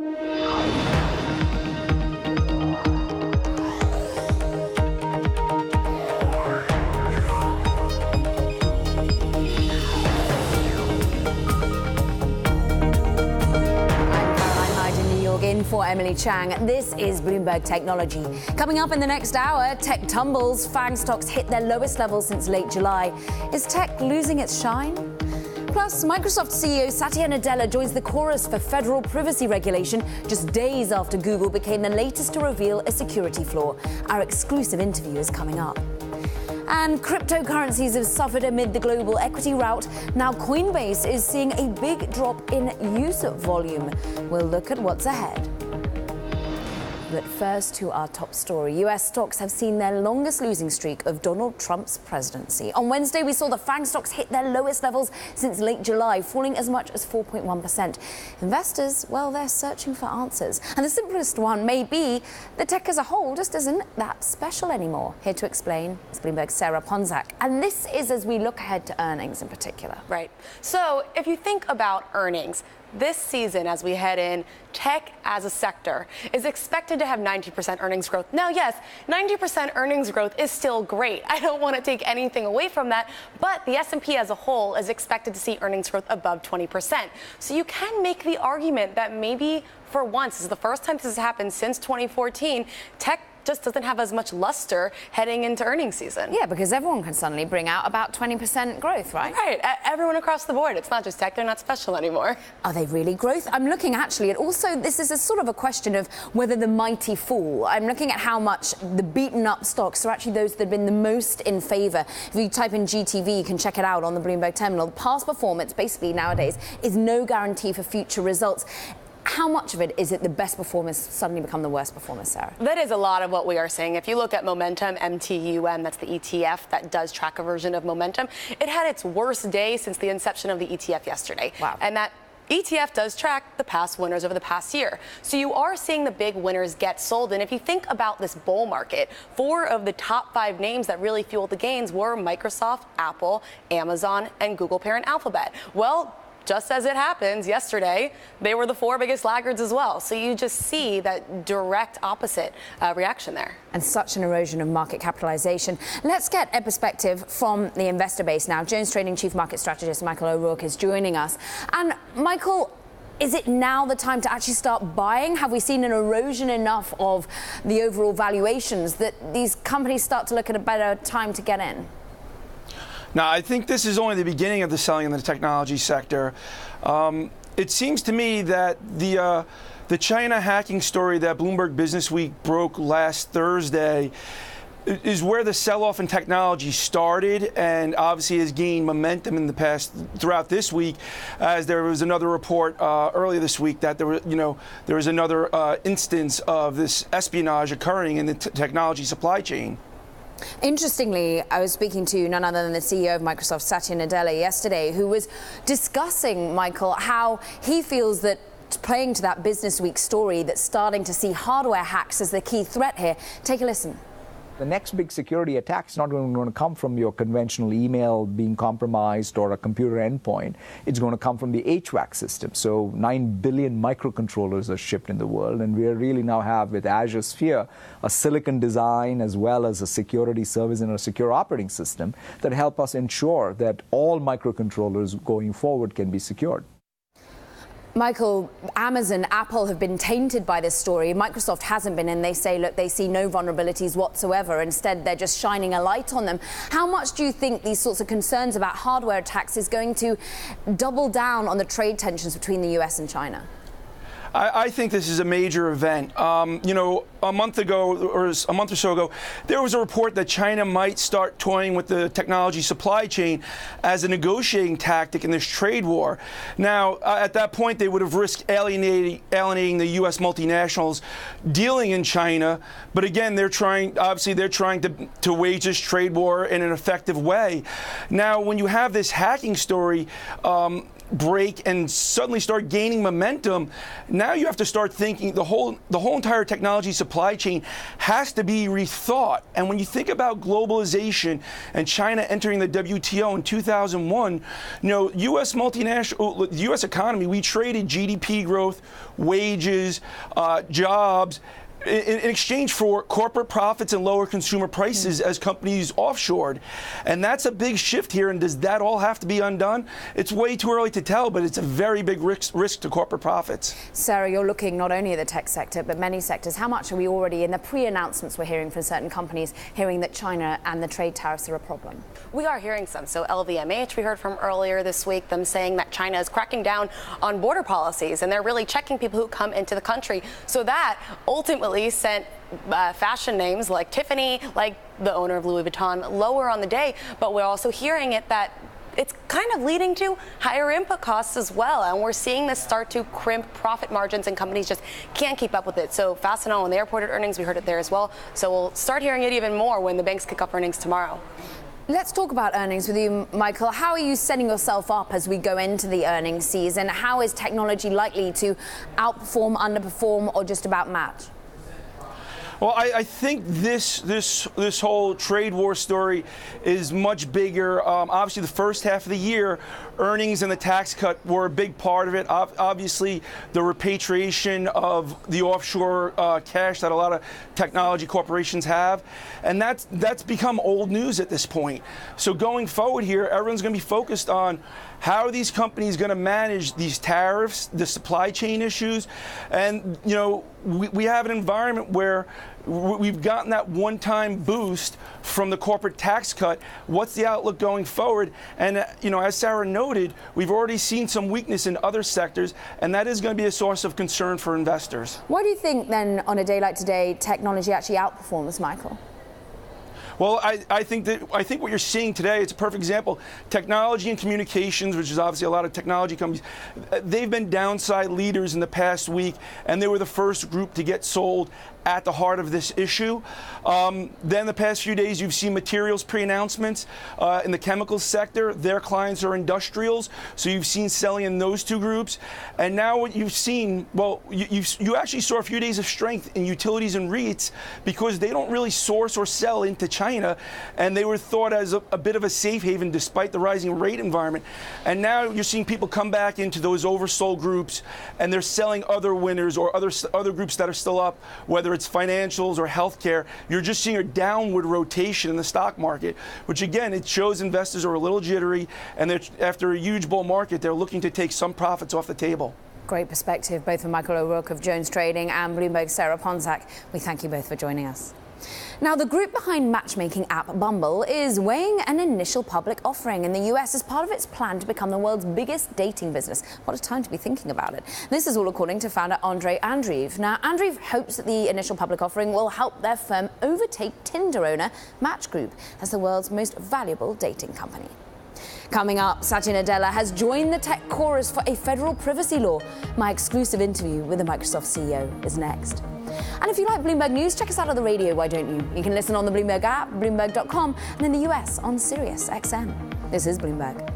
In for Emily Chang. This is Bloomberg Technology. Coming up in the next hour, tech tumbles. FANG stocks hit their lowest levels since late July. Is tech losing its shine? Plus, Microsoft CEO Satya Nadella joins the chorus for federal privacy regulation just days after Google became the latest to reveal a security flaw. Our exclusive interview is coming up. And cryptocurrencies have suffered amid the global equity rout. Now Coinbase is seeing a big drop in user volume. We'll look at what's ahead. But first to our top story. US stocks have seen their longest losing streak of Donald Trump's presidency. On Wednesday, we saw the FANG stocks hit their lowest levels since late July, falling as much as 4.1%. Investors, well, they're searching for answers. And the simplest one may be that tech as a whole just isn't that special anymore. Here to explain is Bloomberg's Sarah Ponczak. And this is as we look ahead to earnings in particular. Right. So if you think about earnings, this season, as we head in, tech as a sector is expected to have 90% earnings growth. Now, yes, 90% earnings growth is still great. I don't want to take anything away from that, but the S&P as a whole is expected to see earnings growth above 20%. So you can make the argument that maybe for once, this is the first time this has happened since 2014, tech just doesn't have as much luster heading into earnings season. Yeah, because everyone can suddenly bring out about 20% growth, right? Right. Everyone across the board. It's not just tech. They're not special anymore. Are they really growth? I'm looking actually at also, this is a sort of a question of whether the mighty fall. I'm looking at how much the beaten up stocks are actually those that have been the most in favor. If you type in GTV, you can check it out on the Bloomberg terminal. The past performance basically nowadays is no guarantee for future results. How much of it is it the best performers suddenly become the worst performers, Sarah? That is a lot of what we are seeing. If you look at Momentum, MTUM, that's the ETF that does track a version of Momentum, it had its worst day since the inception of the ETF yesterday. Wow. And that ETF does track the past winners over the past year. So you are seeing the big winners get sold. And if you think about this bull market, 4 of the top 5 names that really fueled the gains were Microsoft, Apple, Amazon, and Google parent Alphabet. Well, just as it happens, yesterday, they were the 4 biggest laggards as well. So you just see that direct opposite reaction there. And such an erosion of market capitalization. Let's get a perspective from the investor base now. Jones Trading Chief Market Strategist Michael O'Rourke is joining us. And Michael, is it now the time to actually start buying? Have we seen an erosion enough of the overall valuations that these companies start to look at a better time to get in? Now, I think this is only the beginning of the selling in the technology sector. It seems to me that the China hacking story that Bloomberg Businessweek broke last Thursday is where the sell-off in technology started, and obviously has gained momentum in the past throughout this week, as there was another report earlier this week that there was another instance of this espionage occurring in the technology supply chain. Interestingly, I was speaking to none other than the CEO of Microsoft, Satya Nadella, yesterday, who was discussing, Michael, how he feels that playing to that Business Week story that's starting to see hardware hacks as the key threat here. Take a listen. The next big security attack is not going to come from your conventional email being compromised or a computer endpoint. It's going to come from the HVAC system. So 9 billion microcontrollers are shipped in the world, and we really now have, with Azure Sphere, a silicon design as well as a security service and a secure operating system that help us ensure that all microcontrollers going forward can be secured. Michael, Amazon, Apple have been tainted by this story. Microsoft hasn't been, and they say, look, they see no vulnerabilities whatsoever. Instead, they're just shining a light on them. How much do you think these sorts of concerns about hardware attacks is going to double down on the trade tensions between the US and China? I think this is a major event. A month ago, or a month or so ago, there was a report that China might start toying with the technology supply chain as a negotiating tactic in this trade war. Now, at that point, they would have risked alienating the U.S. multinationals dealing in China. But again, they're trying to wage this trade war in an effective way. Now, when you have this hacking story, break and suddenly start gaining momentum, now you have to start thinking the whole entire technology supply chain has to be rethought. And when you think about globalization and China entering the WTO in 2001, U.S. multinational, the U.S. economy, we traded GDP growth, wages, jobs, in exchange for corporate profits and lower consumer prices as companies offshored. And that's a big shift here. And does that all have to be undone? It's way too early to tell, but it's a very big risk to corporate profits. Sarah, you're looking not only at the tech sector, but many sectors. How much are we already, in the pre-announcements we're hearing from certain companies, hearing that China and the trade tariffs are a problem? We are hearing some. So LVMH, we heard from earlier this week, them saying that China is cracking down on border policies, and they're really checking people who come into the country. So that ultimately sent fashion names like Tiffany, like the owner of Louis Vuitton, lower on the day. But we're also hearing that it's kind of leading to higher input costs as well. And we're seeing this start to crimp profit margins, and companies just can't keep up with it. So Fastenal, when they reported earnings, we heard it there as well. So we'll start hearing it even more when the banks kick off earnings tomorrow. Let's talk about earnings with you, Michael. How are you setting yourself up as we go into the earnings season? How is technology likely to outperform, underperform, or just about match? Well, I think this whole trade war story is much bigger. Obviously, the first half of the year, earnings and the tax cut were a big part of it. Obviously, the repatriation of the offshore cash that a lot of technology corporations have, and that's become old news at this point. So going forward here, everyone's going to be focused on how are these companies going to manage these tariffs, the supply chain issues, and we have an environment where we've gotten that one-time boost from the corporate tax cut. What's the outlook going forward? And as Sarah noted, we've already seen some weakness in other sectors, and that is going to be a source of concern for investors. Why do you think then, on a day like today, technology actually outperforms, Michael? Well, I think what you're seeing today, it's a perfect example. Technology and communications, which is obviously a lot of technology companies, they've been downside leaders in the past week, and they were the first group to get sold at the heart of this issue. Then the past few days, you've seen materials pre-announcements in the chemical sector. Their clients are industrials, so you've seen selling in those two groups. And now what you've seen, well, you actually saw a few days of strength in utilities and REITs because they don't really source or sell into China, and they were thought as a bit of a safe haven despite the rising rate environment. And now you're seeing people come back into those oversold groups, and they're selling other winners or other groups that are still up, whether it's financials or healthcare. You're just seeing a downward rotation in the stock market, which again, it shows investors are a little jittery, and after a huge bull market, they're looking to take some profits off the table. Great perspective, both from Michael O'Rourke of Jones Trading and Bloomberg's Sarah Ponczak. We thank you both for joining us. Now, the group behind matchmaking app Bumble is weighing an initial public offering in the US as part of its plan to become the world's biggest dating business. What a time to be thinking about it. This is all according to founder Andrei Andreev. Now, Andreev hopes that the initial public offering will help their firm overtake Tinder owner Match Group as the world's most valuable dating company. Coming up, Satya Nadella has joined the tech chorus for a federal privacy law. My exclusive interview with the Microsoft CEO is next. And if you like Bloomberg News, check us out on the radio, why don't you? You can listen on the Bloomberg app, Bloomberg.com, and in the US on Sirius XM. This is Bloomberg.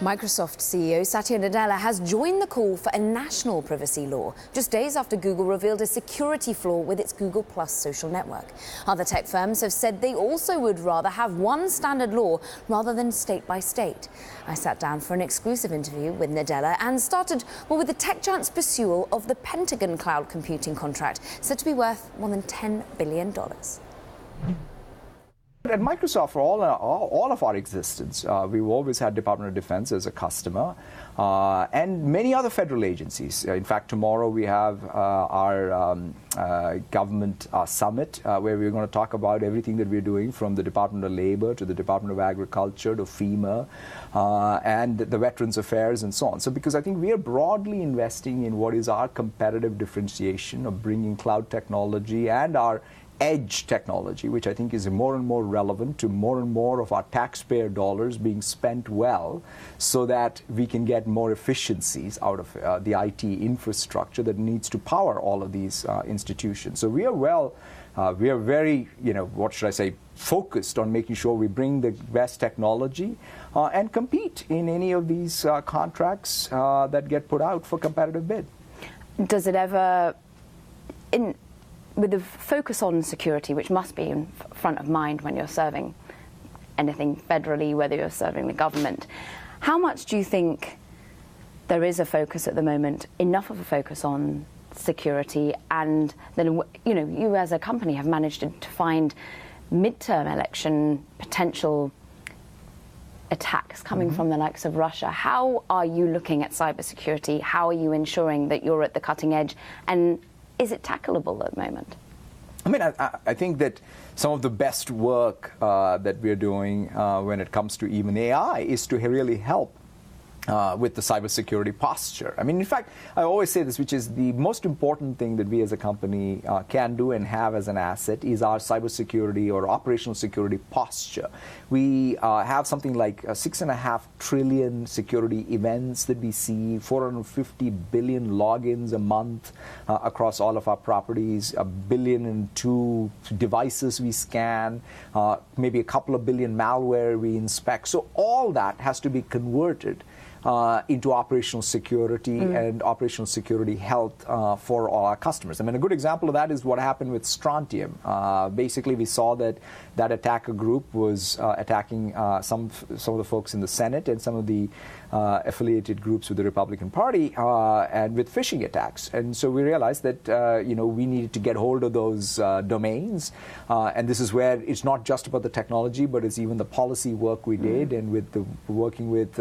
Microsoft CEO Satya Nadella has joined the call for a national privacy law, just days after Google revealed a security flaw with its Google Plus social network. Other tech firms have said they also would rather have one standard law rather than state by state. I sat down for an exclusive interview with Nadella and started with the tech giant's pursuit of the Pentagon cloud computing contract, said to be worth more than $10 billion. At Microsoft, for all of our existence, we've always had Department of Defense as a customer, and many other federal agencies. In fact, tomorrow we have our government summit, where we're going to talk about everything that we're doing, from the Department of Labor to the Department of Agriculture to FEMA and the Veterans Affairs and so on. So because I think we are broadly investing in what is our competitive differentiation of bringing cloud technology and our edge technology, which I think is more and more relevant to more and more of our taxpayer dollars being spent well, so that we can get more efficiencies out of the IT infrastructure that needs to power all of these institutions. So we are very, what should I say, focused on making sure we bring the best technology and compete in any of these contracts that get put out for competitive bid. Does it ever, with the focus on security, which must be in front of mind when you're serving anything federally, whether you're serving the government, how much do you think there is a focus at the moment, enough of a focus on security, and then you as a company have managed to find midterm election potential attacks coming from the likes of Russia? How are you looking at cybersecurity? How are you ensuring that you're at the cutting edge? And is it tackleable at the moment? I mean, I think that some of the best work that we're doing when it comes to even AI is to really help with the cybersecurity posture. I mean, in fact, I always say this, which is the most important thing that we as a company can do and have as an asset is our cybersecurity or operational security posture. We have something like 6.5 trillion security events that we see, 450 billion logins a month across all of our properties, 1.2 billion devices we scan, maybe a couple of billion malware we inspect. So all that has to be converted into operational security and operational security health for all our customers. I mean, a good example of that is what happened with Strontium. Basically, we saw that attacker group was attacking some of the folks in the Senate and some of the affiliated groups with the Republican Party and with phishing attacks. And so we realized that we needed to get hold of those domains. And this is where it's not just about the technology, but it's even the policy work we did and with working with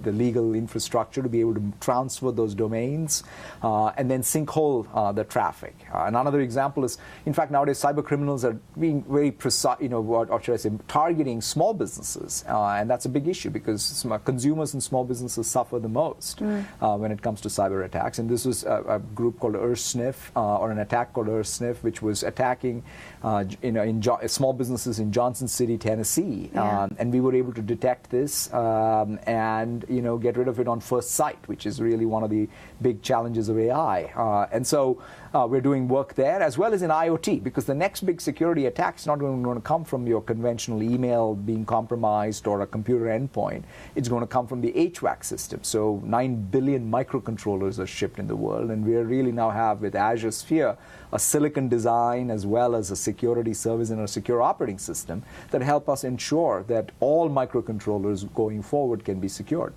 the legal infrastructure to be able to transfer those domains and then sinkhole the traffic. And another example is, in fact, nowadays cyber criminals are being very precise, or should I say, targeting small businesses. And that's a big issue because consumers and small businesses suffer the most when it comes to cyber attacks. And this was a group called EarthSniff, or an attack called EarthSniff, which was attacking small businesses in Johnson City, Tennessee. And we were able to detect this and get rid of it on first sight, which is really one of the big challenges of AI. And so we're doing work there as well as in IoT, because the next big security attack is not going to come from your conventional email being compromised or a computer endpoint. It's going to come from the HVAC system. So 9 billion microcontrollers are shipped in the world, and we really now have with Azure Sphere a silicon design as well as a security service and a secure operating system that help us ensure that all microcontrollers going forward can be secured.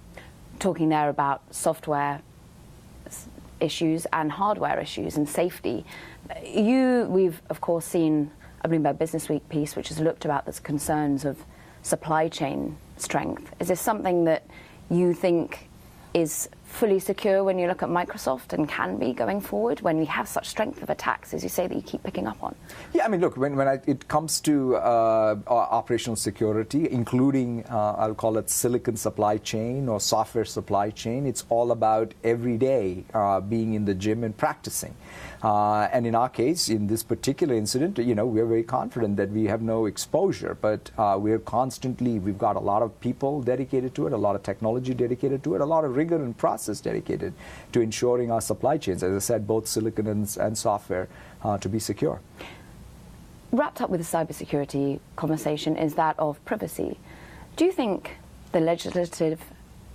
Talking there about software issues and hardware issues and safety. We've of course seen a Bloomberg Businessweek piece which has looked about the concerns of supply chain strength. Is this something that you think is fully secure when you look at Microsoft and can be going forward when we have such strength of attacks, as you say, that you keep picking up on? Yeah, I mean, look, when it comes to operational security, including, I'll call it silicon supply chain or software supply chain, it's all about every day being in the gym and practicing. And in our case, in this particular incident, we're very confident that we have no exposure, but we've got a lot of people dedicated to it, a lot of technology dedicated to it, a lot of rigor and process dedicated to ensuring our supply chains, as I said, both silicon and software, to be secure. Wrapped up with the cybersecurity conversation is that of privacy. Do you think the legislative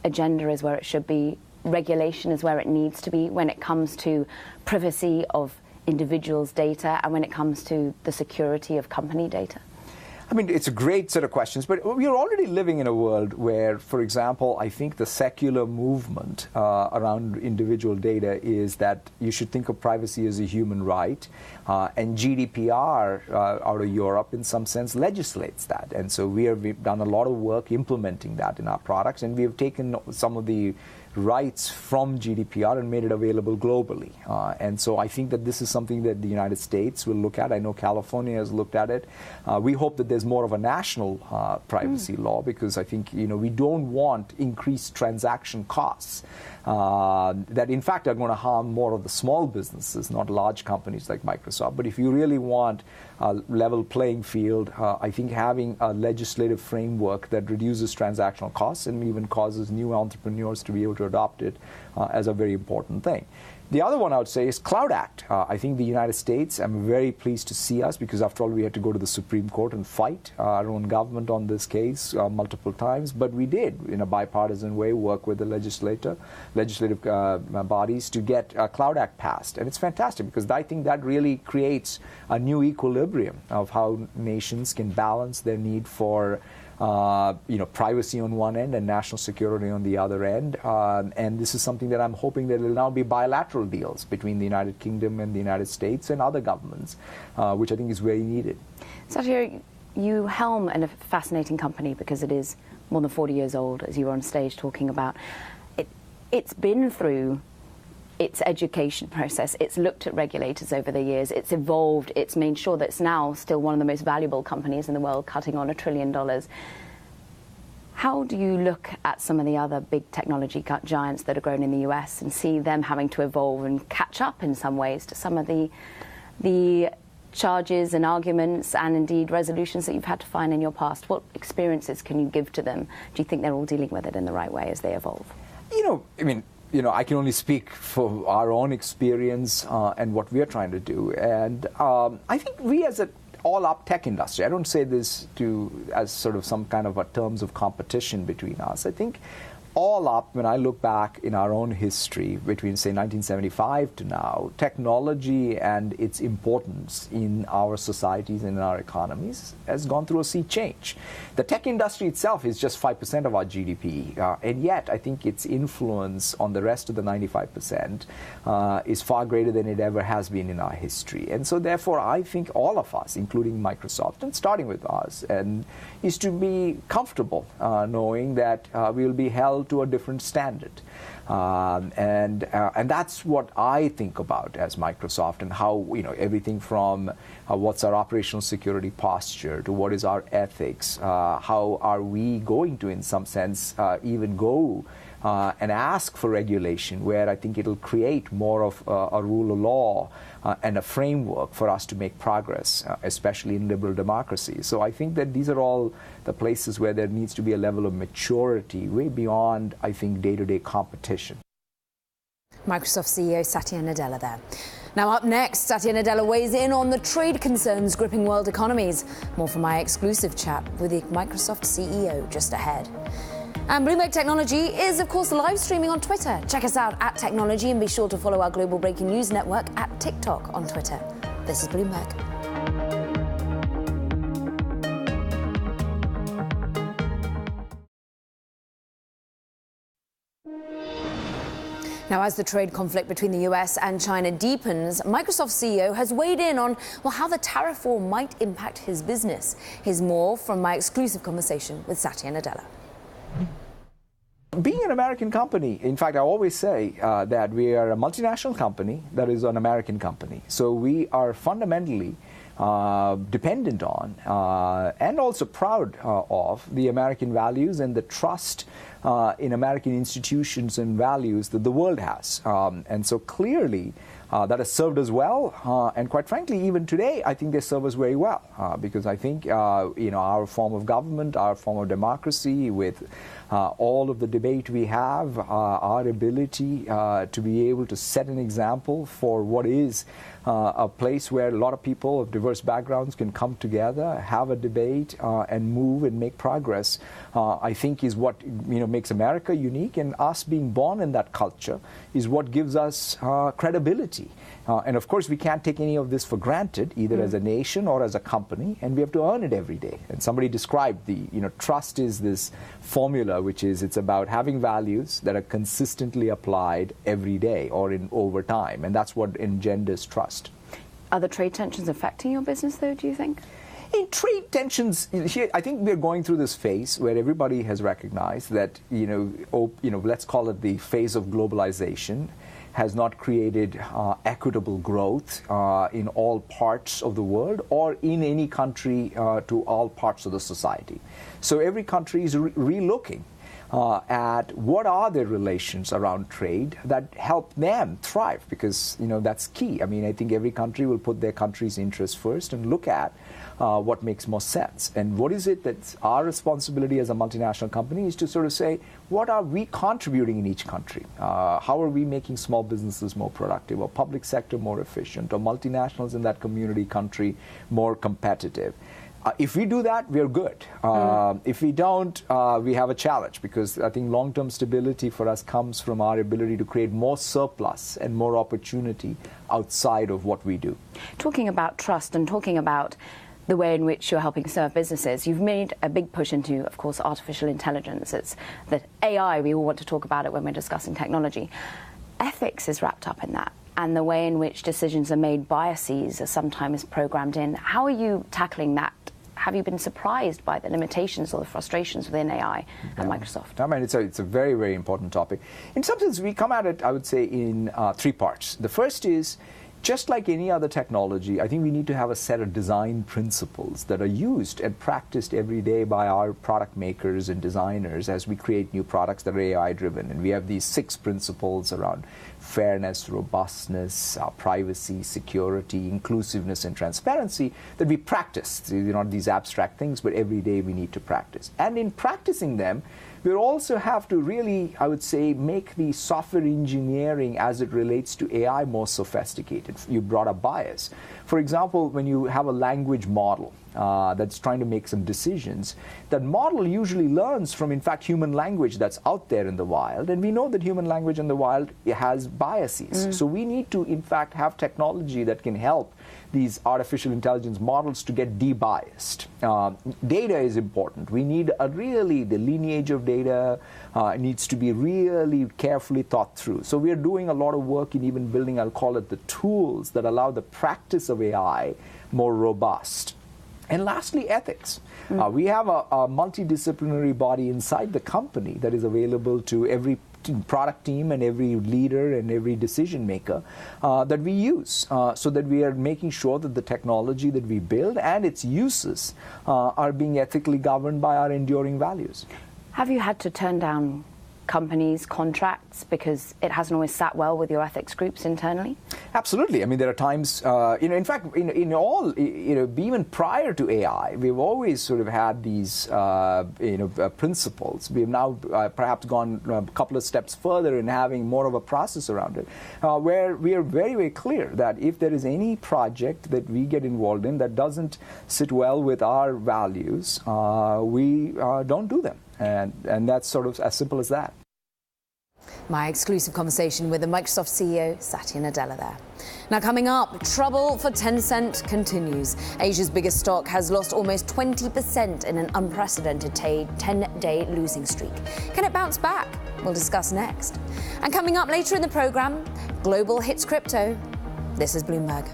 agenda is where it should be, regulation is where it needs to be when it comes to privacy of individuals' data and when it comes to the security of company data? I mean, it's a great set of questions, but we're already living in a world where, for example, I think the secular movement around individual data is that you should think of privacy as a human right, and GDPR out of Europe, in some sense, legislates that. And so we've done a lot of work implementing that in our products, and we have taken some of the rights from GDPR and made it available globally. And so I think that this is something that the United States will look at. I know California has looked at it. We hope that there's more of a national privacy law, because I think we don't want increased transaction costs that in fact are going to harm more of the small businesses, not large companies like Microsoft. But if you really want a level playing field, I think having a legislative framework that reduces transactional costs and even causes new entrepreneurs to be able to adopt it as a very important thing. The other one I would say is Cloud Act. I think the United States, I'm very pleased to see us, because after all we had to go to the Supreme Court and fight our own government on this case multiple times, but we did, in a bipartisan way, work with the legislative bodies to get a Cloud Act passed. And it's fantastic, because I think that really creates a new equilibrium of how nations can balance their need for privacy on one end and national security on the other end. And this is something that I'm hoping that will now be bilateral deals between the United Kingdom and the United States and other governments, which I think is very needed. Satya, you helm a fascinating company, because it is more than 40 years old, as you were on stage talking about. It's been through its education process. It's looked at regulators over the years. It's evolved. It's made sure that it's now still one of the most valuable companies in the world, cutting on $1 trillion. How do you look at some of the other big technology giants that are grown in the US and see them having to evolve and catch up in some ways to some of the charges and arguments and indeed resolutions that you've had to find in your past? What experiences can you give to them? Do you think they're all dealing with it in the right way as they evolve? I can only speak for our own experience and what we are trying to do. And I think we as an all-up tech industry, I don't say this as sort of some kind of a terms of competition between us. I think all up, when I look back in our own history between, say, 1975 to now, technology and its importance in our societies and in our economies has gone through a sea change. The tech industry itself is just 5% of our GDP, and yet I think its influence on the rest of the 95% is far greater than it ever has been in our history. And so therefore I think all of us, including Microsoft, and starting with us, is to be comfortable knowing that we will be held to a different standard. And that's what I think about as Microsoft, and how, everything from what's our operational security posture to what is our ethics, how are we going to, in some sense, even go and ask for regulation, where I think it'll create more of a rule of law and a framework for us to make progress, especially in liberal democracies. So I think that these are all the places where there needs to be a level of maturity way beyond, I think, day-to-day competition. Microsoft CEO Satya Nadella there. Now up next, Satya Nadella weighs in on the trade concerns gripping world economies. More from my exclusive chat with the Microsoft CEO just ahead. And Bloomberg Technology is, of course, live streaming on Twitter. Check us out at Technology, and be sure to follow our global breaking news network at TikTok on Twitter. This is Bloomberg. Now, as the trade conflict between the US and China deepens, Microsoft CEO has weighed in on, how the tariff war might impact his business. Here's more from my exclusive conversation with Satya Nadella. Being an American company, in fact, I always say that we are a multinational company that is an American company. So we are fundamentally dependent on and also proud of the American values and the trust in American institutions and values that the world has. And so clearly that has served us well. And quite frankly, even today, I think they serve us very well. Because I think, our form of government, our form of democracy, with all of the debate we have, our ability to be able to set an example for what is a place where a lot of people of diverse backgrounds can come together, have a debate, and move and make progress, I think is what makes America unique. And us being born in that culture is what gives us credibility. And of course, we can't take any of this for granted, either as a nation or as a company, and we have to earn it every day. And somebody described trust is this formula, which is it's about having values that are consistently applied every day or over time, and that's what engenders trust. Are the trade tensions affecting your business, though, do you think? In trade tensions, here, I think we're going through this phase where everybody has recognized that, let's call it the phase of globalization, has not created equitable growth in all parts of the world or in any country to all parts of the society. So every country is re-looking at what are their relations around trade that help them thrive, because that's key. I mean, I think every country will put their country's interests first and look at what makes more sense. And what is it that's our responsibility as a multinational company is to sort of say, what are we contributing in each country? How are we making small businesses more productive, or public sector more efficient, or multinationals in that community country more competitive? If we do that, we're good. If we don't, we have a challenge, because I think long-term stability for us comes from our ability to create more surplus and more opportunity outside of what we do. Talking about trust and talking about the way in which you're helping serve businesses, you've made a big push into, of course, artificial intelligence. It's the AI, we all want to talk about it when we're discussing technology. Ethics is wrapped up in that, and the way in which decisions are made, biases are sometimes programmed in. How are you tackling that? Have you been surprised by the limitations or the frustrations within AI at Microsoft? I mean, it's a very, very important topic. In some sense, we come at it, I would say, in three parts. The first is, just like any other technology, I think we need to have a set of design principles that are used and practiced every day by our product makers and designers as we create new products that are AI-driven. And we have these 6 principles around fairness, robustness, privacy, security, inclusiveness, and transparency that we practice. They're not these abstract things, but every day we need to practice. And in practicing them, we also have to really, I would say, make the software engineering as it relates to AI more sophisticated. You brought up bias. For example, when you have a language model that's trying to make some decisions, that model usually learns from, in fact, human language that's out there in the wild. And we know that human language in the wild has biases. So we need to, in fact, have technology that can help these artificial intelligence models to get debiased. Data is important. We need the lineage of data needs to be really carefully thought through. So we are doing a lot of work in even building, I'll call it, the tools that allow the practice of AI more robust. And lastly, ethics. We have a multidisciplinary body inside the company that is available to every product team and every leader and every decision maker that we use, so that we are making sure that the technology that we build and its uses are being ethically governed by our enduring values. Have you had to turn down companies' contracts because it hasn't always sat well with your ethics groups internally? Absolutely. I mean, there are times, in fact, even prior to AI, we've always sort of had these, principles. We've now perhaps gone a couple of steps further in having more of a process around it, where we are very, very clear that if there is any project that we get involved in that doesn't sit well with our values, we don't do them. And that's sort of as simple as that. My exclusive conversation with the Microsoft CEO, Satya Nadella there. Now coming up, trouble for Tencent continues. Asia's biggest stock has lost almost 20% in an unprecedented 10-day losing streak. Can it bounce back? We'll discuss next. And coming up later in the program, global hits crypto. This is Bloomberg.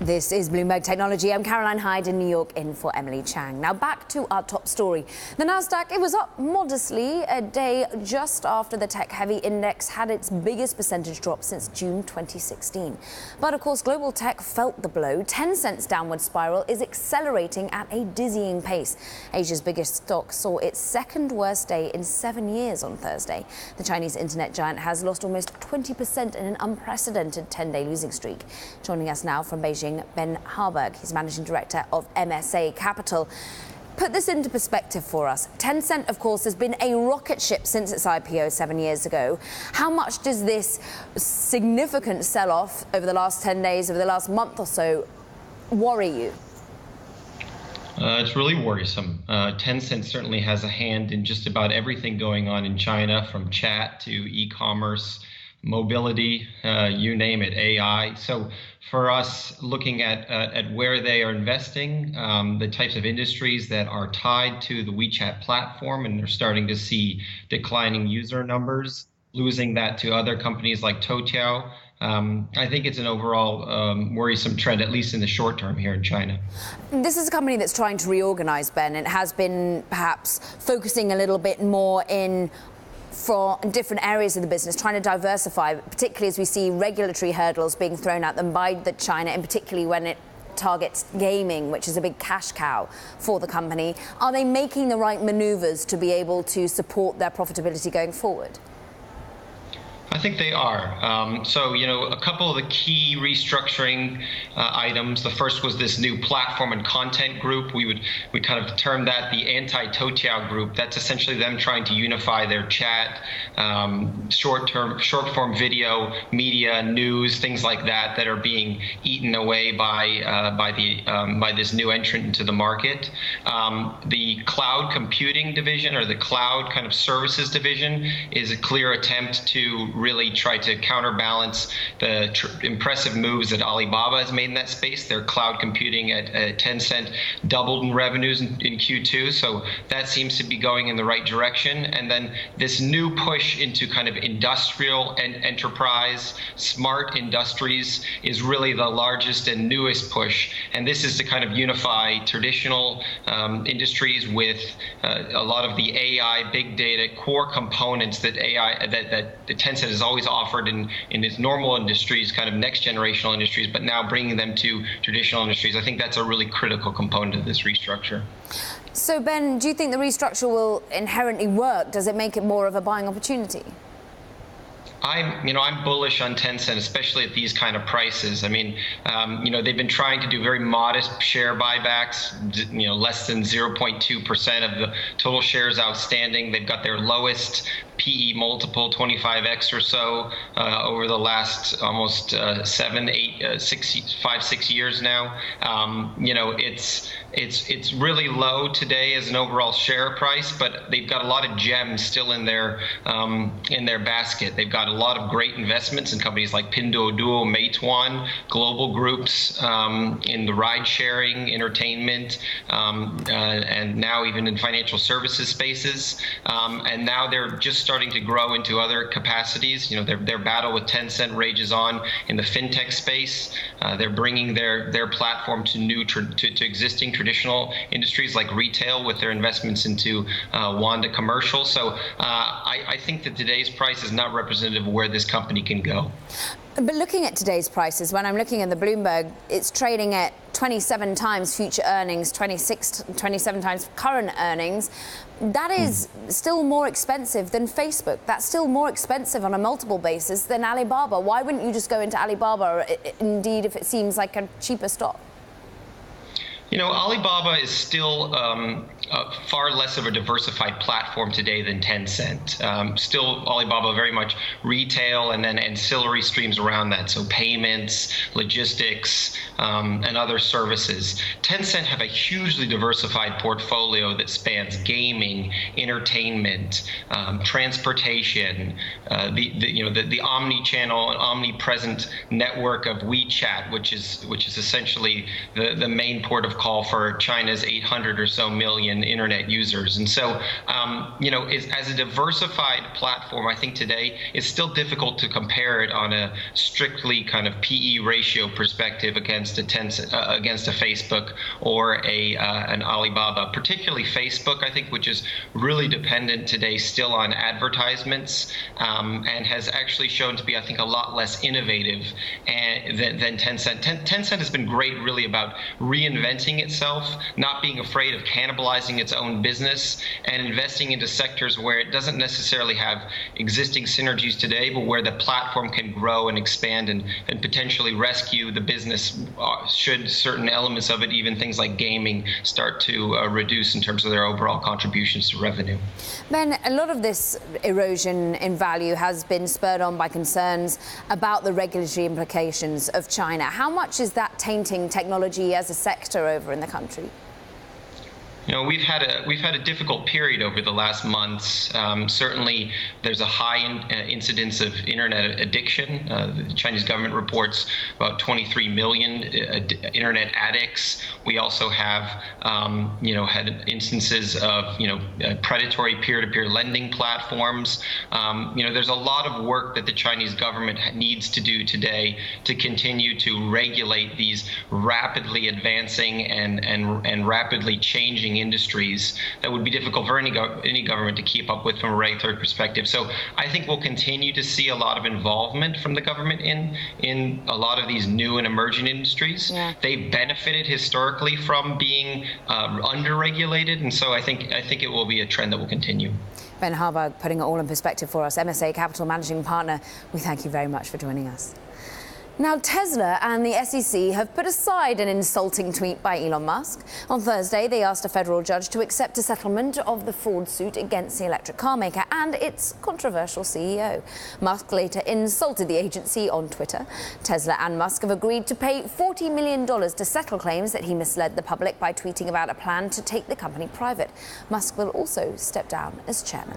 This is Bloomberg Technology. I'm Caroline Hyde in New York, in for Emily Chang. Now back to our top story. The Nasdaq, it was up modestly a day just after the tech-heavy index had its biggest percentage drop since June 2016. But of course, global tech felt the blow. Tencent's downward spiral is accelerating at a dizzying pace. Asia's biggest stock saw its second worst day in 7 years on Thursday. The Chinese internet giant has lost almost 20% in an unprecedented 10-day losing streak. Joining us now from Beijing, Ben Harburg. He's managing director of MSA Capital. Put this into perspective for us. Tencent, of course, has been a rocket ship since its IPO 7 years ago. How much does this significant sell-off over the last 10 days, over the last month or so, worry you? It's really worrisome. Tencent certainly has a hand in just about everything going on in China, from chat to e-commerce, mobility, you name it, AI. So for us, looking at where they are investing, the types of industries that are tied to the WeChat platform, and they're starting to see declining user numbers, losing that to other companies like Toutiao. I think it's an overall worrisome trend, at least in the short term here in China. This is a company that's trying to reorganize, Ben. It has been perhaps focusing a little bit more for different areas of the business, trying to diversify, particularly as we see regulatory hurdles being thrown at them by China, and particularly when it targets gaming, which is a big cash cow for the company. Are they making the right maneuvers to be able to support their profitability going forward? I think they are. So, a couple of the key restructuring items. The first was this new platform and content group. We kind of termed that the anti-Toutiao group. That's essentially them trying to unify their chat, short-form video, media, news, things like that are being eaten away by this new entrant into the market. The cloud computing division, or the cloud kind of services division, is a clear attempt to really try to counterbalance the impressive moves that Alibaba has made in that space. Their cloud computing at Tencent doubled in revenues in Q2, so that seems to be going in the right direction. And then this new push into kind of industrial and enterprise, smart industries, is really the largest and newest push. And this is to kind of unify traditional industries with a lot of the AI, big data, core components that that Tencent has always offered in its normal industries, kind of next generational industries, but now bringing them to traditional industries. I think that's a really critical component of this restructure. So, Ben, do you think the restructure will inherently work? Does it make it more of a buying opportunity? I'm bullish on Tencent, especially at these kind of prices. I mean, they've been trying to do very modest share buybacks, less than 0.2% of the total shares outstanding. They've got their lowest PE multiple, 25x or so, over the last almost 5-6 years now. It's really low today as an overall share price, but they've got a lot of gems still in their basket. They've got a lot of great investments in companies like Pinduoduo, Meituan, global groups in the ride-sharing, entertainment, and now even in financial services spaces. And now they're just starting to grow into other capacities. Their battle with Tencent rages on in the fintech space. They're bringing their platform to existing traditional industries like retail with their investments into Wanda Commercial. So I think that today's price is not representative of where this company can go. But looking at today's prices, when I'm looking at the Bloomberg, it's trading at 27 times future earnings, 27 times current earnings. That is still more expensive than Facebook. That's still more expensive on a multiple basis than Alibaba. Why wouldn't you just go into Alibaba, indeed, if it seems like a cheaper stock? Alibaba is still far less of a diversified platform today than Tencent. Still, Alibaba very much retail and then ancillary streams around that, so payments, logistics, and other services. Tencent have a hugely diversified portfolio that spans gaming, entertainment, transportation, the omni-channel and omnipresent network of WeChat, which is essentially the main port of call for China's 800 or so million internet users. And so, as a diversified platform, I think today it's still difficult to compare it on a strictly kind of PE ratio perspective against a Tencent, against a Facebook or an Alibaba. Particularly Facebook, I think, which is really dependent today still on advertisements, and has actually shown to be, I think, a lot less innovative than Tencent. Tencent has been great, really, about reinventing itself, not being afraid of cannibalizing its own business, and investing into sectors where it doesn't necessarily have existing synergies today, but where the platform can grow and expand and potentially rescue the business should certain elements of it, even things like gaming, start to reduce in terms of their overall contributions to revenue. Ben, a lot of this erosion in value has been spurred on by concerns about the regulatory implications of China. How much is that tainting technology as a sector over in the country? We've had a difficult period over the last months. Certainly, there's a high incidence of internet addiction. The Chinese government reports about 23 million internet addicts. We also have, had instances of, predatory peer-to-peer lending platforms. There's a lot of work that the Chinese government needs to do today to continue to regulate these rapidly advancing and rapidly changing industries that would be difficult for any government to keep up with from a regulatory perspective. So I think we'll continue to see a lot of involvement from the government in a lot of these new and emerging industries. Yeah. They've benefited historically from being under-regulated, and so I think it will be a trend that will continue. Ben Harburg putting it all in perspective for us, MSA Capital Managing Partner. We thank you very much for joining us. Now, Tesla and the SEC have put aside an insulting tweet by Elon Musk. On Thursday, they asked a federal judge to accept a settlement of the fraud suit against the electric car maker and its controversial CEO. Musk later insulted the agency on Twitter. Tesla and Musk have agreed to pay $40 million to settle claims that he misled the public by tweeting about a plan to take the company private. Musk will also step down as chairman.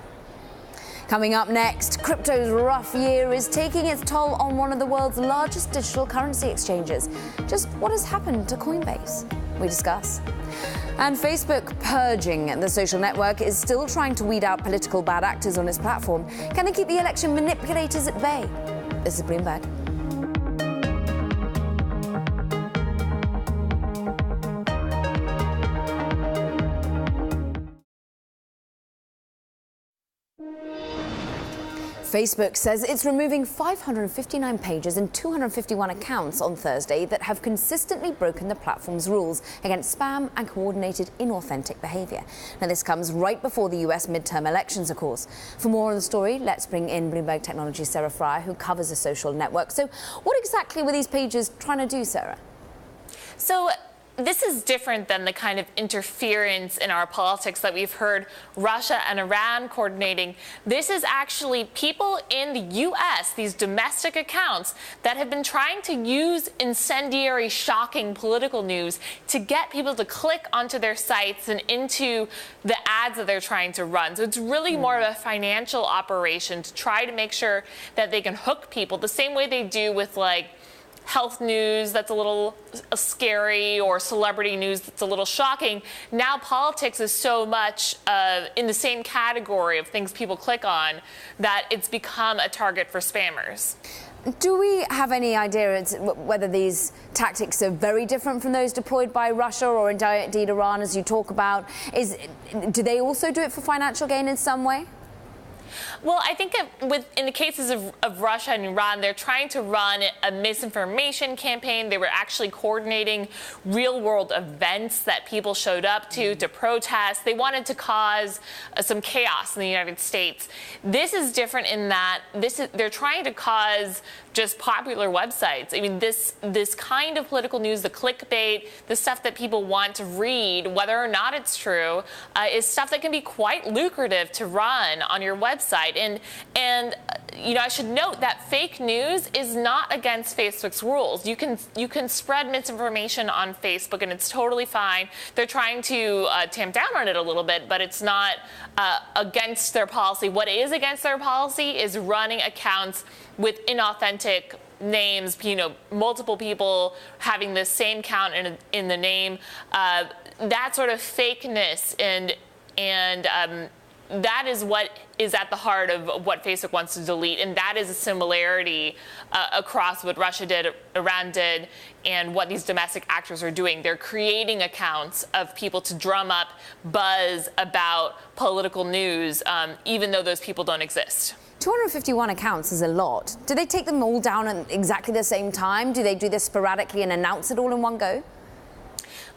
Coming up next, crypto's rough year is taking its toll on one of the world's largest digital currency exchanges. Just what has happened to Coinbase? We discuss. And Facebook purging the social network is still trying to weed out political bad actors on its platform. Can they keep the election manipulators at bay? This is Bloomberg. Facebook says it's removing 559 pages and 251 accounts on Thursday that have consistently broken the platform's rules against spam and coordinated inauthentic behavior. Now, this comes right before the US midterm elections, of course. For more on the story, let's bring in Bloomberg Technology Sarah Fryer, who covers the social network. So what exactly were these pages trying to do, Sarah? So this is different than the kind of interference in our politics that we've heard Russia and Iran coordinating. This is actually people in the U.S., these domestic accounts, that have been trying to use incendiary, shocking political news to get people to click onto their sites and into the ads that they're trying to run. So it's really more of a financial operation to try to make sure that they can hook people the same way they do with, like, health news that's a little scary or celebrity news that's a little shocking. Now politics is so much in the same category of things people click on that it's become a target for spammers. Do we have any idea whether these tactics are very different from those deployed by Russia or indeed Iran, as you talk about? Do they also do it for financial gain in some way? Well, I think in the cases of Russia and Iran, they're trying to run a misinformation campaign. They were actually coordinating real-world events that people showed up to protest. They wanted to cause some chaos in the United States. This is different in that they're trying to cause just popular websites. I mean, this kind of political news, the clickbait, the stuff that people want to read, whether or not it's true, is stuff that can be quite lucrative to run on your website. And I should note that fake news is not against Facebook's rules. You can spread misinformation on Facebook, and it's totally fine. They're trying to tamp down on it a little bit, but it's not against their policy. What is against their policy is running accounts with inauthentic names, multiple people having the same count in the name. That sort of fakeness and that is what is at the heart of what Facebook wants to delete, and that is a similarity across what Russia did, Iran did, and what these domestic actors are doing. They're creating accounts of people to drum up buzz about political news, even though those people don't exist. 251 accounts is a lot. Do they take them all down at exactly the same time? Do they do this sporadically and announce it all in one go?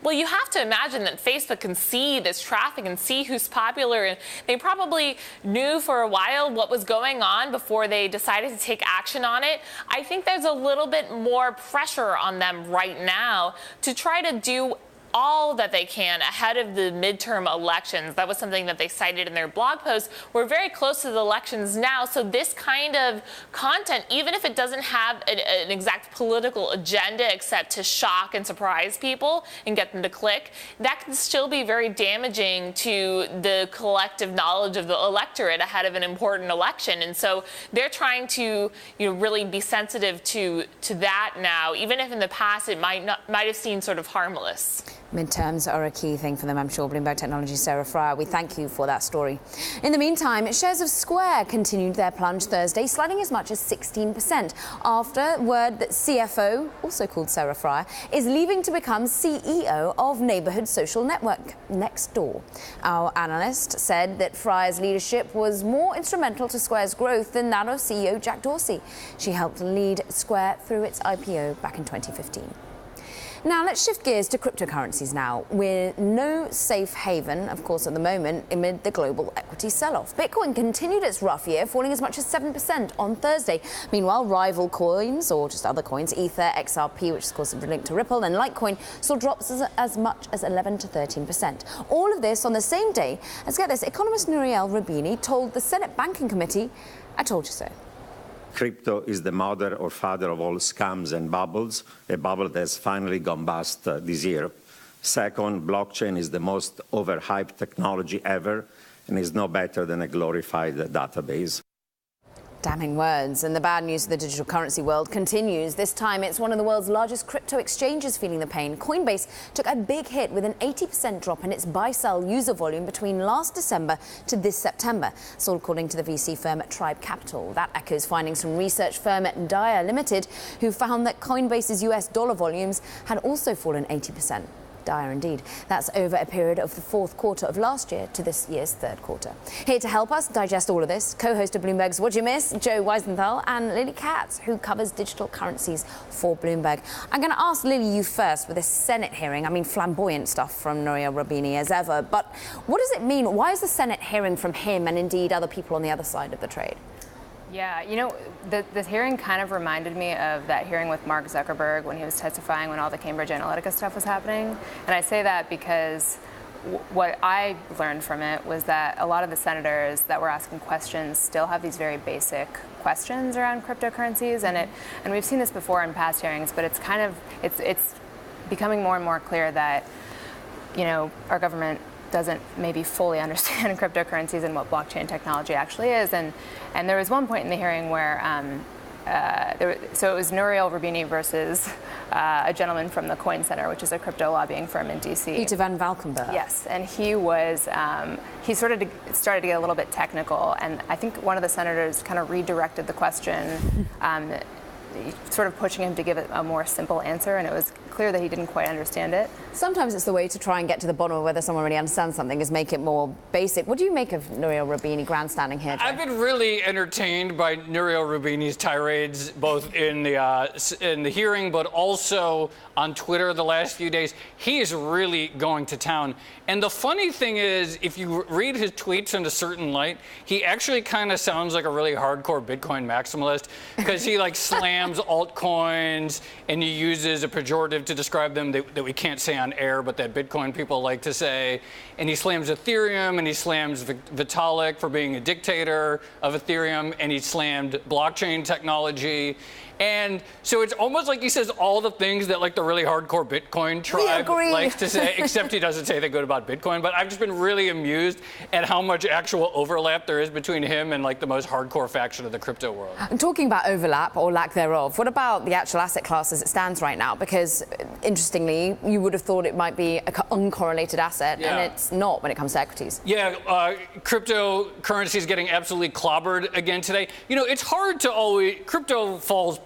Well, you have to imagine that Facebook can see this traffic and see who's popular. And they probably knew for a while what was going on before they decided to take action on it. I think there's a little bit more pressure on them right now to try to do all that they can ahead of the midterm elections. That was something that they cited in their blog post. We're very close to the elections now, so this kind of content, even if it doesn't have an exact political agenda except to shock and surprise people and get them to click, that can still be very damaging to the collective knowledge of the electorate ahead of an important election. And so they're trying to really be sensitive to that now, even if in the past it might have seemed sort of harmless. Midterms are a key thing for them, I'm sure. Bloomberg Technology's Sarah Fryer, we thank you for that story. In the meantime, shares of Square continued their plunge Thursday, sliding as much as 16% after word that CFO, also called Sarah Fryer, is leaving to become CEO of neighborhood social network Nextdoor. Our analyst said that Fryer's leadership was more instrumental to Square's growth than that of CEO Jack Dorsey. She helped lead Square through its IPO back in 2015. Now, let's shift gears to cryptocurrencies now. With no safe haven, of course, at the moment, amid the global equity sell-off. Bitcoin continued its rough year, falling as much as 7% on Thursday. Meanwhile, rival coins, or just other coins, Ether, XRP, which is, of course, linked to Ripple, and Litecoin, saw drops as much as 11 to 13%. All of this on the same day as, get this, economist Nouriel Roubini told the Senate Banking Committee, "I told you so." Crypto is the mother or father of all scams and bubbles, a bubble that has finally gone bust this year. Second, blockchain is the most overhyped technology ever and is no better than a glorified database. Damning words. And the bad news of the digital currency world continues. This time, it's one of the world's largest crypto exchanges feeling the pain. Coinbase took a big hit with an 80% drop in its buy-sell user volume between last December to this September. It's all according to the VC firm Tribe Capital. That echoes findings from research firm Dyer Limited, who found that Coinbase's US dollar volumes had also fallen 80%. Dire indeed. That's over a period of the fourth quarter of last year to this year's third quarter. Here to help us digest all of this, co-host of Bloomberg's What You Miss, Joe Weisenthal, and Lily Katz, who covers digital currencies for Bloomberg. I'm going to ask Lily you first with this Senate hearing. I mean, flamboyant stuff from Nouriel Roubini as ever. But what does it mean? Why is the Senate hearing from him and indeed other people on the other side of the trade? Yeah, the hearing kind of reminded me of that hearing with Mark Zuckerberg when he was testifying when all the Cambridge Analytica stuff was happening. And I say that because what I learned from it was that a lot of the senators that were asking questions still have these very basic questions around cryptocurrencies. And we've seen this before in past hearings, but it's becoming more and more clear that, our government doesn't maybe fully understand cryptocurrencies and what blockchain technology actually is. And there was one point in the hearing where, so it was Nouriel Roubini versus a gentleman from the Coin Center, which is a crypto lobbying firm in D.C. Peter Van Valkenburg. Yes, and he started to get a little bit technical, and I think one of the senators kind of redirected the question, sort of pushing him to give it a more simple answer, and it was clear that he didn't quite understand it. Sometimes it's the way to try and get to the bottom of whether someone really understands something is make it more basic. What do you make of Nouriel Roubini grandstanding here, Joe? I've been really entertained by Nouriel Roubini's tirades, both in the hearing, but also on Twitter the last few days. He is really going to town. And the funny thing is, if you read his tweets in a certain light, he actually kind of sounds like a really hardcore Bitcoin maximalist, because he slams altcoins and he uses a pejorative to describe them that we can't say on air, but that Bitcoin people like to say. And he slams Ethereum, and he slams Vitalik for being a dictator of Ethereum, and he slammed blockchain technology. And so it's almost like he says all the things that the really hardcore Bitcoin tribe likes to say, except he doesn't say anything good about Bitcoin. But I've just been really amused at how much actual overlap there is between him and the most hardcore faction of the crypto world. And talking about overlap or lack thereof, what about the actual asset class as it stands right now? Because interestingly, you would have thought it might be an uncorrelated asset, and it's not when it comes to equities. Yeah, cryptocurrency is getting absolutely clobbered again today. It's hard to always, crypto falls,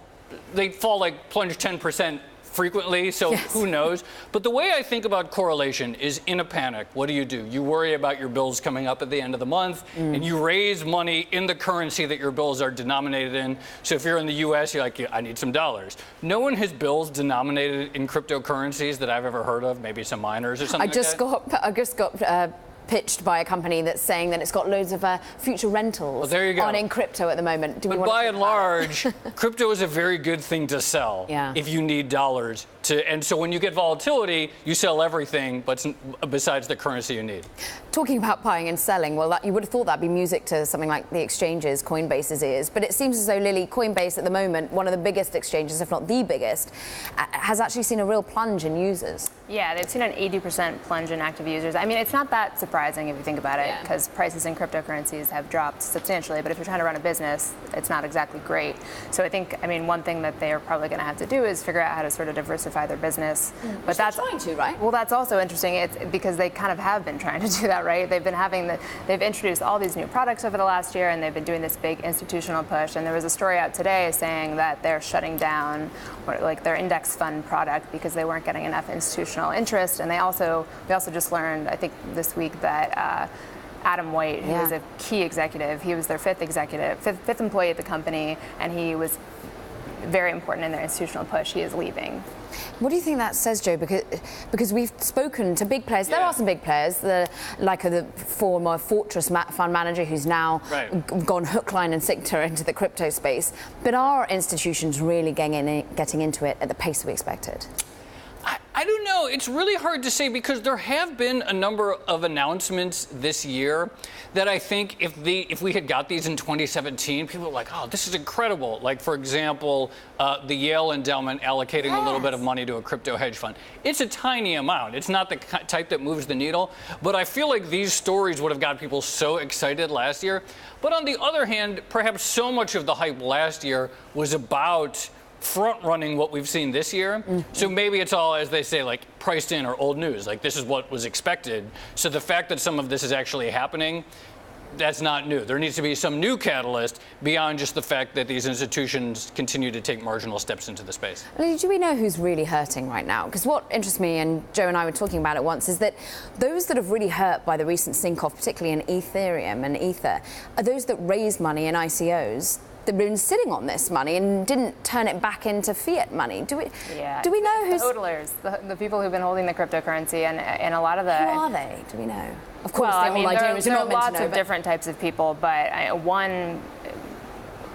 they fall plunge 10% frequently, so who knows? But the way I think about correlation is, in a panic, what do? You worry about your bills coming up at the end of the month, and you raise money in the currency that your bills are denominated in. So if you're in the U.S., you're I need some dollars. No one has bills denominated in cryptocurrencies that I've ever heard of, maybe some miners or something I just got pitched by a company that's saying that it's got loads of future rentals on in crypto at the moment. But by and large, crypto is a very good thing to sell if you need dollars. And so when you get volatility, you sell everything, but besides the currency you need. Talking about buying and selling, well, you would have thought that'd be music to something like the exchanges, Coinbase's ears. But it seems as though, Lily, Coinbase at the moment, one of the biggest exchanges, if not the biggest, has actually seen a real plunge in users. Yeah, they've seen an 80% plunge in active users. I mean, it's not that surprising if you think about it, because prices in cryptocurrencies have dropped substantially. But if you're trying to run a business, it's not exactly great. So I think, one thing that they are probably going to have to do is figure out how to sort of diversify their business. But that's trying to, right? Well, that's also interesting. It's because they kind of have been trying to do that, right? They've introduced all these new products over the last year, and they've been doing this big institutional push. And there was a story out today saying that they're shutting down their index fund product because they weren't getting enough institutional interest. And we also just learned, I think this week, that Adam White, who was a key executive, he was their fifth employee at the company, and he was very important in their institutional push. He is leaving. What do you think that says, Joe? Because we've spoken to big players. There are some big players, like the former Fortress fund manager who's now gone hook, line and sinker into the crypto space. But are institutions really getting into it at the pace we expected? I don't know. It's really hard to say because there have been a number of announcements this year that I think if we had got these in 2017, people were like, oh, this is incredible. Like, for example, the Yale endowment allocating a little bit of money to a crypto hedge fund. It's a tiny amount. It's not the type that moves the needle. But I feel like these stories would have got people so excited last year. But on the other hand, perhaps so much of the hype last year was about front-running what we've seen this year. So maybe it's all, as they say, like priced in or old news. Like, this is what was expected. So the fact that some of this is actually happening, that's not new. There needs to be some new catalyst beyond just the fact that these institutions continue to take marginal steps into the space. Do we know who's really hurting right now? Because what interests me, and Joe and I were talking about it once, is that those that have really hurt by the recent sink-off, particularly in Ethereum and Ether, are those that raised money in ICOs. They've been sitting on this money and didn't turn it back into fiat money. Do we know who's... The hodlers, the people who've been holding the cryptocurrency, and a lot of the... Who are they? Do we know? Of course, well, there are lots of different types of people, but one,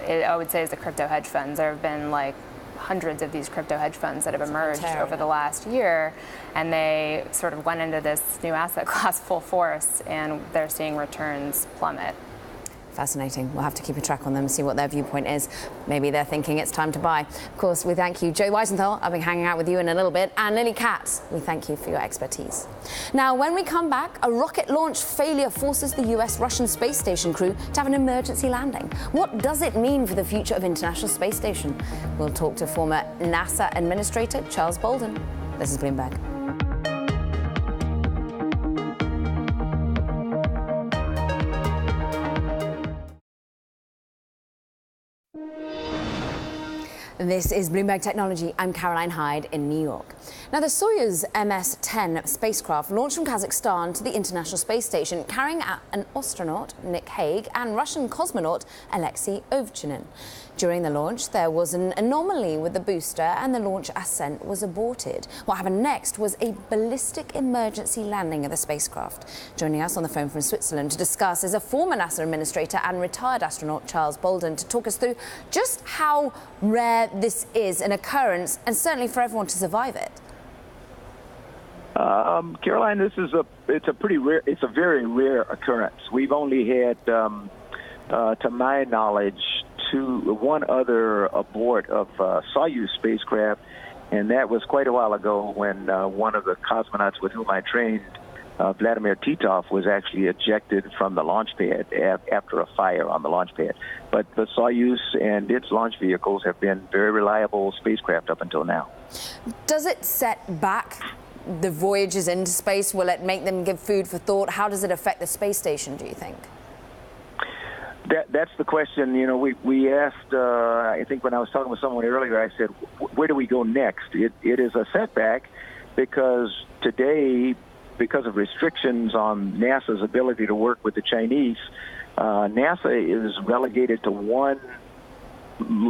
I would say, is the crypto hedge funds. There have been like hundreds of these crypto hedge funds that have emerged over the last year, and they sort of went into this new asset class full force, and they're seeing returns plummet. Fascinating. We'll have to keep a track on them and see what their viewpoint is. Maybe they're thinking it's time to buy. Of course, we thank you. Joe Weisenthal, I'll be hanging out with you in a little bit. And Lily Katz, we thank you for your expertise. Now, when we come back, a rocket launch failure forces the US Russian space station crew to have an emergency landing. What does it mean for the future of International Space Station? We'll talk to former NASA Administrator Charles Bolden. This is Bloomberg. This is Bloomberg Technology. I'm Caroline Hyde in New York. Now, the Soyuz MS-10 spacecraft launched from Kazakhstan to the International Space Station, carrying out an astronaut, Nick Hague, and Russian cosmonaut, Alexei Ovchinin. During the launch, there was an anomaly with the booster and the launch ascent was aborted. What happened next was a ballistic emergency landing of the spacecraft. Joining us on the phone from Switzerland to discuss is a former NASA administrator and retired astronaut, Charles Bolden, to talk us through just how rare this is an occurrence, and certainly for everyone to survive it. Caroline, it's a very rare occurrence. We've only had, to my knowledge, one other abort of Soyuz spacecraft, and that was quite a while ago when one of the cosmonauts with whom I trained, Vladimir Titov, was actually ejected from the launch pad after a fire on the launch pad. But the Soyuz and its launch vehicles have been very reliable spacecraft up until now. Does it set back the voyages into space? Will it make them give food for thought? How does it affect the space station, do you think? That's the question. You know, we asked, I think when I was talking with someone earlier, I said, where do we go next? It is a setback because today, because of restrictions on NASA's ability to work with the Chinese, NASA is relegated to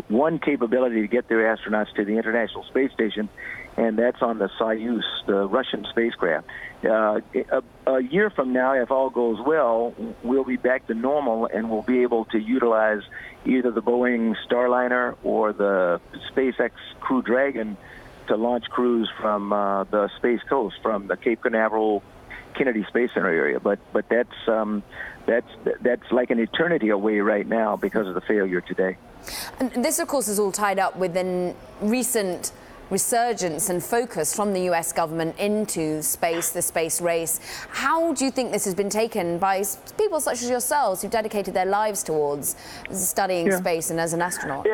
one capability to get their astronauts to the International Space Station, and that's on the Soyuz, the Russian spacecraft. A year from now, if all goes well, we'll be back to normal and we'll be able to utilize either the Boeing Starliner or the SpaceX Crew Dragon to launch crews from the Space Coast, from the Cape Canaveral Kennedy Space Center area. But that's like an eternity away right now because of the failure today. And this, of course, is all tied up with a recent resurgence and focus from the U.S. government into space, the space race. How do you think this has been taken by people such as yourselves who've dedicated their lives towards studying space and as an astronaut?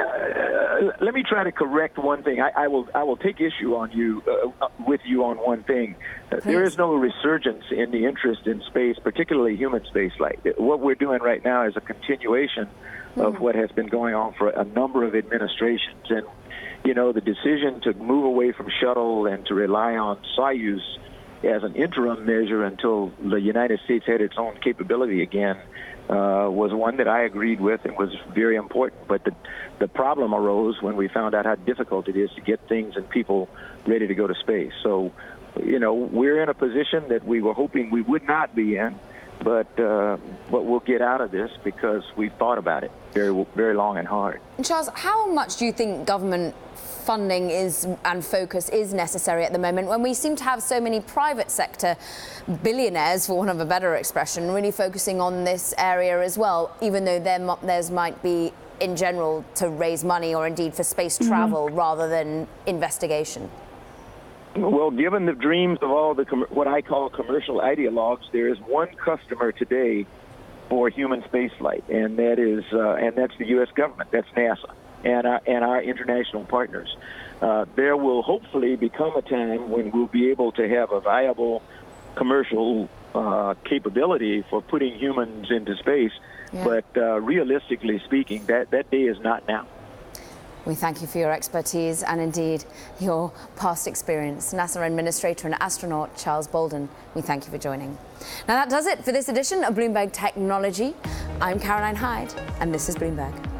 Let me try to correct one thing. I will take issue on with you on one thing. There is no resurgence in the interest in space, particularly human spaceflight. What we're doing right now is a continuation of what has been going on for a number of administrations. And you know, the decision to move away from shuttle and to rely on Soyuz as an interim measure until the United States had its own capability again was one that I agreed with and was very important. But the problem arose when we found out how difficult it is to get things and people ready to go to space. So, you know, we're in a position that we were hoping we would not be in, but we'll get out of this because we've thought about it very, very long and hard. Charles, how much do you think government funding and focus is necessary at the moment when we seem to have so many private sector billionaires, for want of a better expression, really focusing on this area as well, even though theirs might be in general to raise money or indeed for space travel rather than investigation? Well, given the dreams of all the what I call commercial ideologues, there is one customer today for human spaceflight, and that's the U.S. government. That's NASA and our international partners. There will hopefully become a time when we'll be able to have a viable commercial capability for putting humans into space. But realistically speaking, that day is not now. We thank you for your expertise and indeed your past experience. NASA Administrator and astronaut Charles Bolden, we thank you for joining. Now that does it for this edition of Bloomberg Technology. I'm Caroline Hyde, and this is Bloomberg.